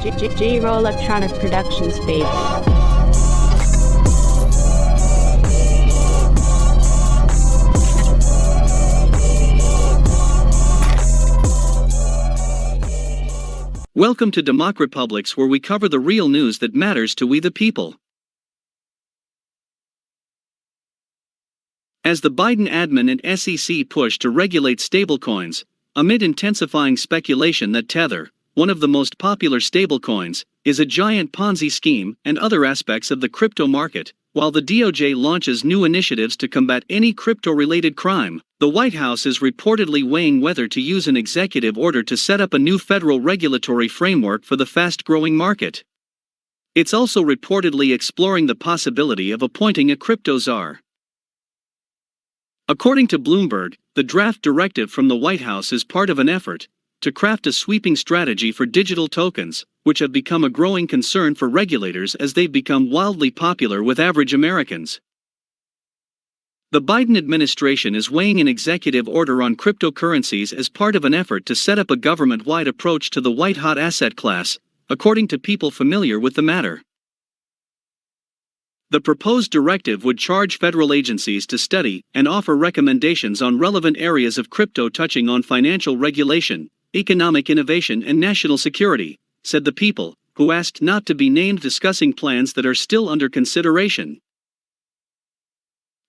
J-Roll Electronic Productions, baby. Welcome to DEMOCREPUBLIX, where we cover the real news that matters to we the people. As the Biden admin and SEC push to regulate stablecoins, amid intensifying speculation that Tether, one of the most popular stablecoins, is a giant Ponzi scheme and other aspects of the crypto market, while the DOJ launches new initiatives to combat any crypto-related crime, the White House is reportedly weighing whether to use an executive order to set up a new federal regulatory framework for the fast-growing market. It's also reportedly exploring the possibility of appointing a crypto czar. According to Bloomberg, the draft directive from the White House is part of an effort to craft a sweeping strategy for digital tokens, which have become a growing concern for regulators as they've become wildly popular with average Americans. The Biden administration is weighing an executive order on cryptocurrencies as part of an effort to set up a government-wide approach to the white-hot asset class, according to people familiar with the matter. The proposed directive would charge federal agencies to study and offer recommendations on relevant areas of crypto touching on financial regulation, economic innovation and national security, said the people, who asked not to be named, discussing plans that are still under consideration.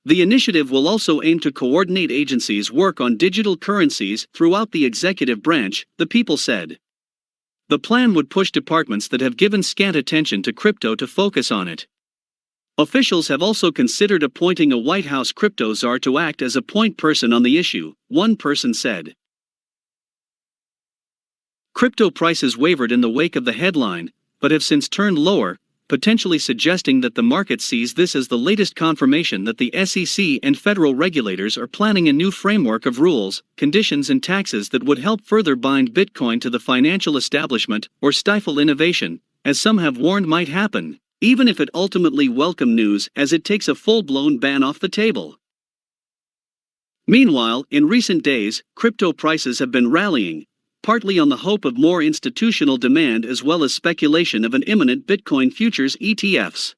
The initiative will also aim to coordinate agencies' work on digital currencies throughout the executive branch, the people said. The plan would push departments that have given scant attention to crypto to focus on it. Officials have also considered appointing a White House crypto czar to act as a point person on the issue, one person said. Crypto prices wavered in the wake of the headline, but have since turned lower, potentially suggesting that the market sees this as the latest confirmation that the SEC and federal regulators are planning a new framework of rules, conditions and taxes that would help further bind Bitcoin to the financial establishment or stifle innovation, as some have warned might happen, even if it ultimately welcome news as it takes a full-blown ban off the table. Meanwhile, in recent days, crypto prices have been rallying, partly on the hope of more institutional demand as well as speculation of an imminent Bitcoin futures ETFs.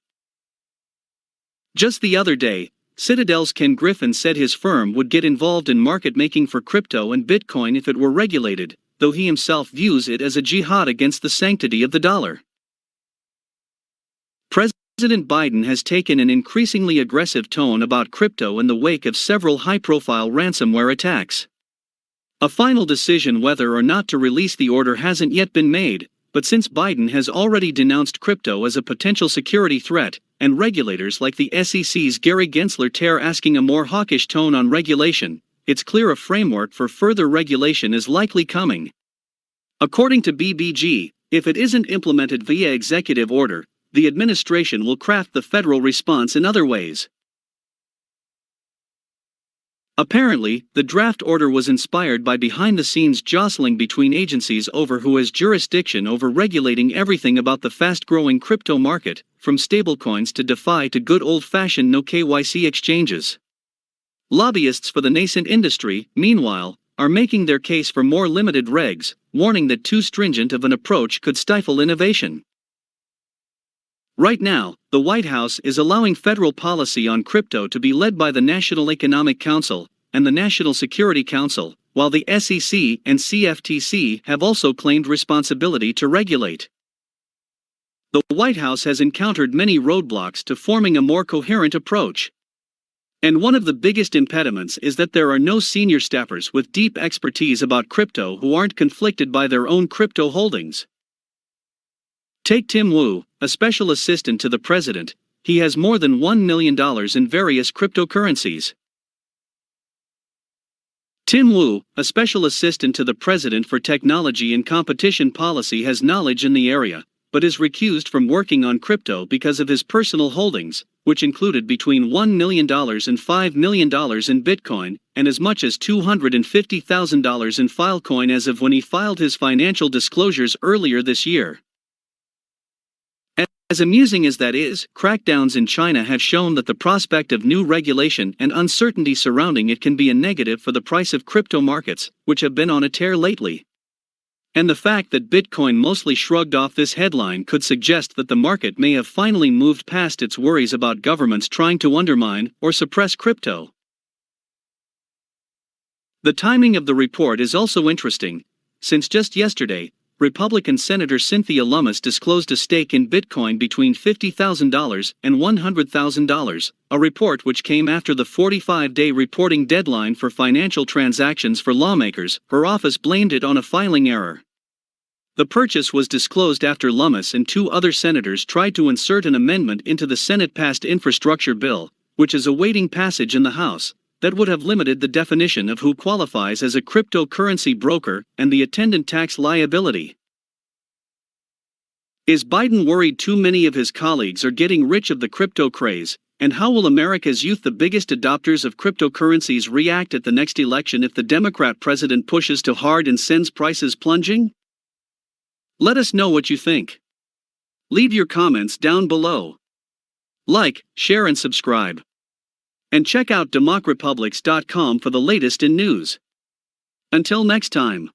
Just the other day, Citadel's Ken Griffin said his firm would get involved in market making for crypto and Bitcoin if it were regulated, though he himself views it as a jihad against the sanctity of the dollar. President Biden has taken an increasingly aggressive tone about crypto in the wake of several high-profile ransomware attacks. A final decision whether or not to release the order hasn't yet been made, but since Biden has already denounced crypto as a potential security threat, and regulators like the SEC's Gary Gensler are asking a more hawkish tone on regulation, it's clear a framework for further regulation is likely coming. According to BBG, if it isn't implemented via executive order, the administration will craft the federal response in other ways. Apparently, the draft order was inspired by behind-the-scenes jostling between agencies over who has jurisdiction over regulating everything about the fast-growing crypto market, from stablecoins to DeFi to good old-fashioned no KYC exchanges. Lobbyists for the nascent industry, meanwhile, are making their case for more limited regs, warning that too stringent of an approach could stifle innovation. Right now, the White House is allowing federal policy on crypto to be led by the National Economic Council and the National Security Council, while the SEC and CFTC have also claimed responsibility to regulate. The White House has encountered many roadblocks to forming a more coherent approach. And one of the biggest impediments is that there are no senior staffers with deep expertise about crypto who aren't conflicted by their own crypto holdings. Take Tim Wu, a special assistant to the president. He has more than $1 million in various cryptocurrencies. Tim Wu, a special assistant to the president for technology and competition policy, has knowledge in the area, but is recused from working on crypto because of his personal holdings, which included between $1 million and $5 million in Bitcoin, and as much as $250,000 in Filecoin as of when he filed his financial disclosures earlier this year. As amusing as that is, crackdowns in China have shown that the prospect of new regulation and uncertainty surrounding it can be a negative for the price of crypto markets, which have been on a tear lately. And the fact that Bitcoin mostly shrugged off this headline could suggest that the market may have finally moved past its worries about governments trying to undermine or suppress crypto. The timing of the report is also interesting, since just yesterday, Republican Senator Cynthia Lummis disclosed a stake in Bitcoin between $50,000 and $100,000, a report which came after the 45-day reporting deadline for financial transactions for lawmakers. Her office blamed it on a filing error. The purchase was disclosed after Lummis and two other senators tried to insert an amendment into the Senate-passed infrastructure bill, which is awaiting passage in the House, that would have limited the definition of who qualifies as a cryptocurrency broker and the attendant tax liability. Is Biden worried too many of his colleagues are getting rich of the crypto craze, and how will America's youth, the biggest adopters of cryptocurrencies, react at the next election if the Democrat president pushes too hard and sends prices plunging? Let us know what you think. Leave your comments down below. Like, share and subscribe. And check out DEMOCREPUBLIX.com for the latest in news. Until next time.